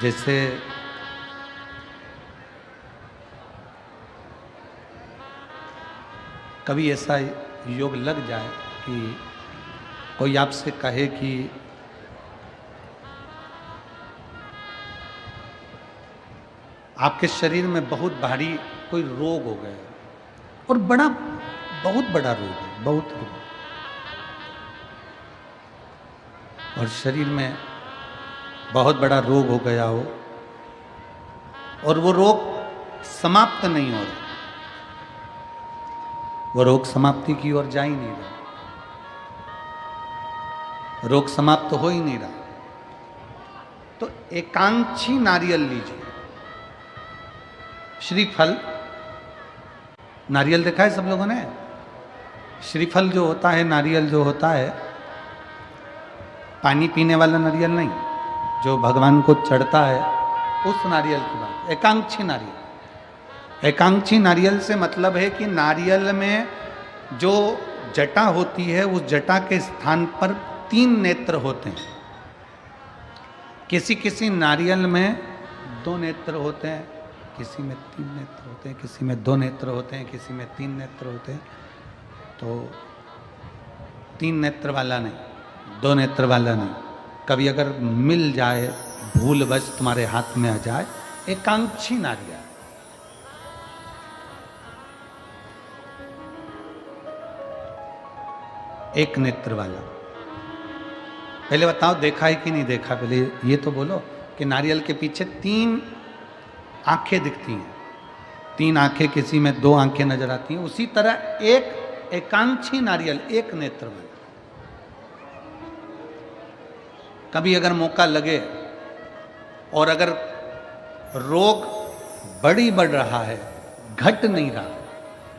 जैसे कभी ऐसा योग लग जाए कि कोई आपसे कहे कि आपके शरीर में बहुत भारी कोई रोग हो गया और बहुत बड़ा रोग है, बहुत रोग, और शरीर में बहुत बड़ा रोग हो गया हो और वो रोग समाप्त नहीं हो रहा, वो रोग समाप्ति की ओर जा ही नहीं रहा, रोग समाप्त हो ही नहीं रहा। तो एकांक्षी नारियल लीजिए, श्रीफल, नारियल देखा है सब लोगों ने? श्रीफल जो होता है, नारियल जो होता है, पानी पीने वाला नारियल नहीं, जो भगवान को चढ़ता है उस नारियल की बात। एकांक्षी नारियल, एकांक्षी नारियल से मतलब है कि नारियल में जो जटा होती है उस जटा के स्थान पर 3 नेत्र होते हैं। किसी किसी नारियल में 2 नेत्र होते हैं, किसी में 3 नेत्र होते हैं, किसी में 2 नेत्र होते हैं, किसी में 3 नेत्र होते हैं। तो 3 नेत्र वाला नहीं, 2 नेत्र वाला नहीं, कभी अगर मिल जाए, भूलवश तुम्हारे हाथ में आ जाए, एकांक्षी नारियल। एक नेत्र वाला, पहले बताओ देखा है कि नहीं देखा? पहले ये तो बोलो कि नारियल के पीछे 3 आंखें दिखती हैं, 3 आंखें, किसी में 2 आंखें नजर आती हैं। उसी तरह एक एकांक्षी नारियल, एक नेत्र वाला। कभी अगर मौका लगे और अगर रोग बढ़ रहा है, घट नहीं रहा,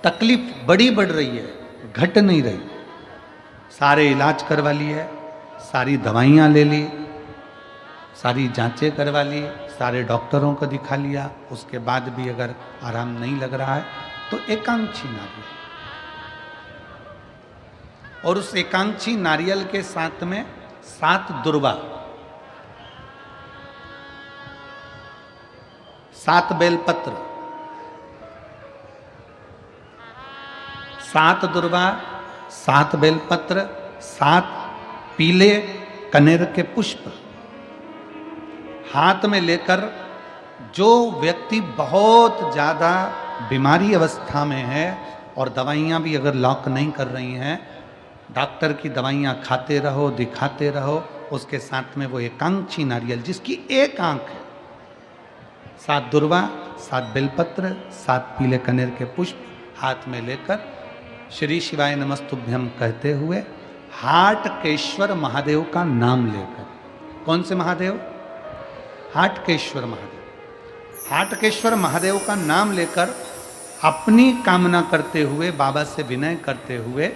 तकलीफ बढ़ रही है, घट नहीं रही, सारे इलाज करवा लिए, सारी दवाइयाँ ले ली, सारी जांचें करवा ली, सारे डॉक्टरों को दिखा लिया, उसके बाद भी अगर आराम नहीं लग रहा है तो एकांक्षी नारियल। और उस एकांक्षी नारियल के साथ में 7 दुर्वा, 7 बेलपत्र, 7 दुर्वा, 7 बेलपत्र, 7 पीले कनेर के पुष्प हाथ में लेकर, जो व्यक्ति बहुत ज़्यादा बीमारी अवस्था में है और दवाइयाँ भी अगर लॉक नहीं कर रही हैं, डॉक्टर की दवाइयाँ खाते रहो, दिखाते रहो, उसके साथ में वो एकांक्षी नारियल जिसकी एक आंख है, 7 दुर्वा, 7 बेलपत्र, 7 पीले कनेर के पुष्प हाथ में लेकर, श्री शिवाय नमस्तुभ्यम कहते हुए, हाटकेश्वर महादेव का नाम लेकर। कौन से महादेव? हाटकेश्वर महादेव। हाटकेश्वर महादेव का नाम लेकर अपनी कामना करते हुए, बाबा से विनय करते हुए,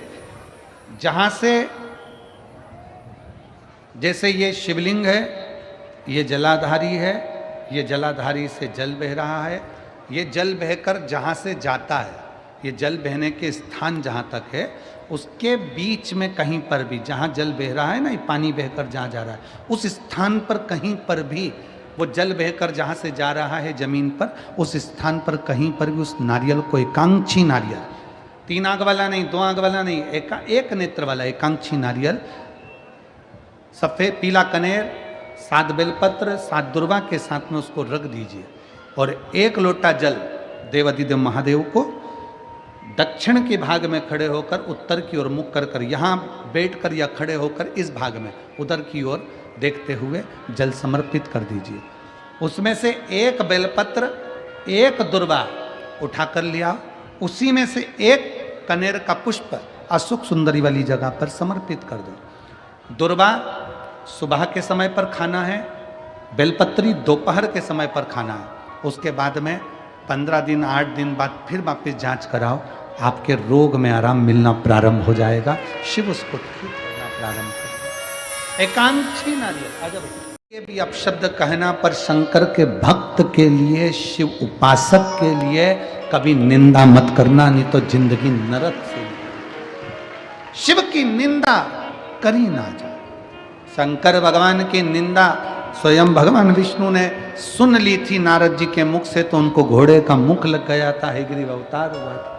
जहां से, जैसे ये शिवलिंग है, ये जलाधारी है, ये जलाधारी से जल बह रहा है, ये जल बहकर जहां से जाता है, ये जल बहने के स्थान जहां तक है, उसके बीच में कहीं पर भी, जहां जल बह रहा है ना, ये पानी बहकर जहां जा रहा है, उस स्थान पर कहीं पर भी, वो जल बहकर जहां से जा रहा है जमीन पर, उस स्थान पर कहीं पर भी उस नारियल को, एकांक्षी नारियल, 3 आंख वाला नहीं, 2 आंख वाला नहीं, एक नेत्र वाला एकांक्षी नारियल, सफेद पीला कनेर, 7 बेलपत्र, 7 दुर्वा के साथ में उसको रख दीजिए और 1 लोटा जल देवाधिदेव महादेव को दक्षिण के भाग में खड़े होकर, उत्तर की ओर मुख कर यहाँ बैठकर या खड़े होकर इस भाग में उधर की ओर देखते हुए जल समर्पित कर दीजिए। उसमें से 1 बेलपत्र, 1 दुर्वा उठा कर लिया, उसी में से 1 कनेर का पुष्प अशोक सुंदरी वाली जगह पर समर्पित कर दो। दुर्वा सुबह के समय पर खाना है, बेलपत्री दोपहर के समय पर खाना है। उसके बाद में 15 दिन 8 दिन बाद फिर वापस जांच कराओ, आपके रोग में आराम मिलना प्रारंभ हो जाएगा, शिव उसको ठीक करना प्रारंभ करेगा। एकांक्षी नारियल। आजा भैया, ये भी अपशब्द कहना पर शंकर के भक्त के लिए, शिव उपासक के लिए कभी निंदा मत करना, नहीं तो जिंदगी नरक से। शिव की निंदा करी ना जाए, शंकर भगवान की निंदा स्वयं भगवान विष्णु ने सुन ली थी नारद जी के मुख से, तो उनको घोड़े का मुख लग गया था, हयग्रीव अवतार हुआ था।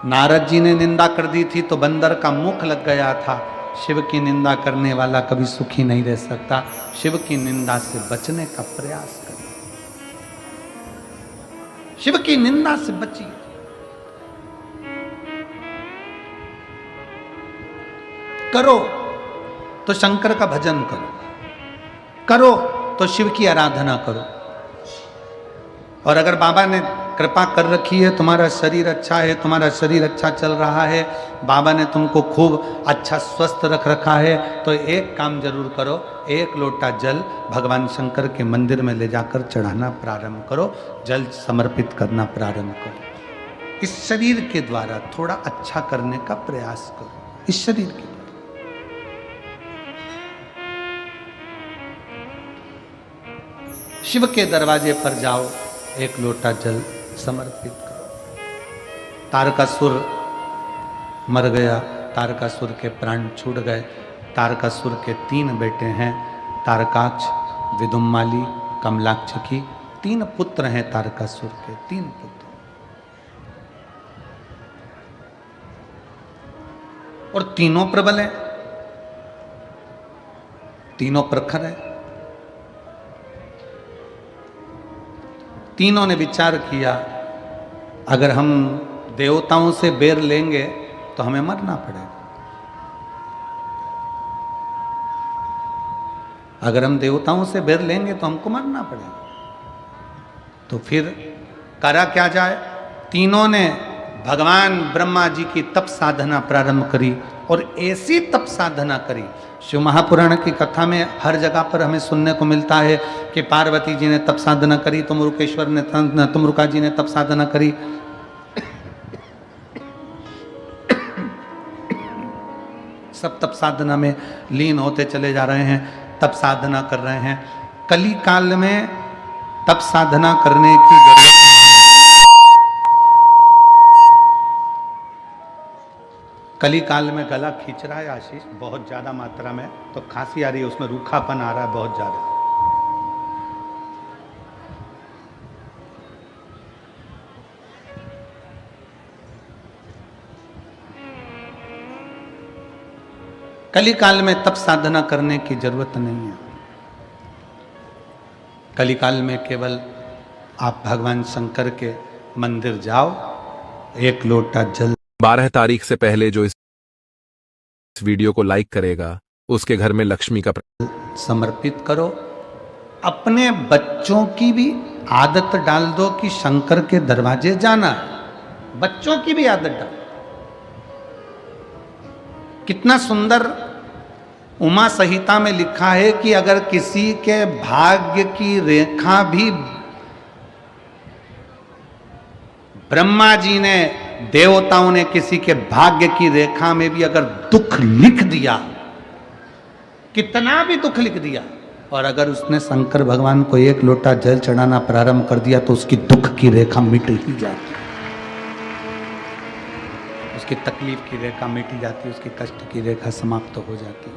नारद जी ने निंदा कर दी थी तो बंदर का मुख लग गया था। शिव की निंदा करने वाला कभी सुखी नहीं रह सकता। शिव की निंदा से बचने का प्रयास करें, शिव की निंदा से बचिए। करो तो शंकर का भजन करो, करो तो शिव की आराधना करो। और अगर बाबा ने कृपा कर रखी है, तुम्हारा शरीर अच्छा है, तुम्हारा शरीर अच्छा चल रहा है, बाबा ने तुमको खूब अच्छा स्वस्थ रख रखा है, तो एक काम जरूर करो, एक लोटा जल भगवान शंकर के मंदिर में ले जाकर चढ़ाना प्रारंभ करो, जल समर्पित करना प्रारंभ करो। इस शरीर के द्वारा थोड़ा अच्छा करने का प्रयास करो, इस शरीर के द्वारा। शिव के दरवाजे पर जाओ, एक लोटा जल समर्पित करो। तारकासुर मर गया, तारकासुर के प्राण छूट गए। तारकासुर के 3 बेटे हैं, तारकाक्ष, विदुम्माली, कमलाक्षकी। 3 पुत्र हैं तारकासुर के, 3 पुत्र। और तीनों प्रबल हैं, तीनों प्रखर हैं। तीनों ने विचार किया, अगर हम देवताओं से बैर लेंगे तो हमें मरना पड़ेगा। अगर हम देवताओं से बैर लेंगे तो हमको मरना पड़ेगा। तो फिर करा क्या जाए? तीनों ने भगवान ब्रह्मा जी की तप साधना प्रारंभ करी, और ऐसी तप साधना करी। शिव महापुराण की कथा में हर जगह पर हमें सुनने को मिलता है कि पार्वती जी ने तप साधना करी, तुमरुकेश्वर ने, तुमरुका जी ने तप साधना करी। सब तप साधना में लीन होते चले जा रहे हैं, तप साधना कर रहे हैं। कली काल में तप साधना करने की जरूरत नहीं। कली काल में गला खींच रहा है आशीष बहुत ज्यादा मात्रा में, तो खांसी आ रही है, उसमें रूखापन आ रहा है बहुत ज्यादा। कली काल में तप साधना करने की जरूरत नहीं है। कली काल में केवल आप भगवान शंकर के मंदिर जाओ, एक लोटा जल। 12 तारीख से पहले जो इस वीडियो को लाइक करेगा उसके घर में लक्ष्मी का समर्पित करो। अपने बच्चों की भी आदत डाल दो कि शंकर के दरवाजे जाना है। बच्चों की भी आदत डाल। कितना सुंदर उमा संहिता में लिखा है कि अगर किसी के भाग्य की रेखा भी ब्रह्मा जी ने, देवताओं ने किसी के भाग्य की रेखा में भी अगर दुख लिख दिया, कितना भी दुख लिख दिया, और अगर उसने शंकर भगवान को एक लोटा जल चढ़ाना प्रारंभ कर दिया तो उसकी दुख की रेखा मिट ही जाती, उसकी तकलीफ की रेखा मिट जाती, उसकी कष्ट की रेखा समाप्त हो जाती।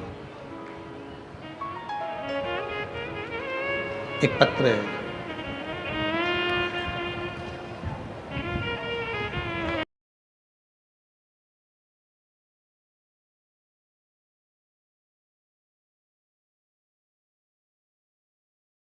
एक पत्र है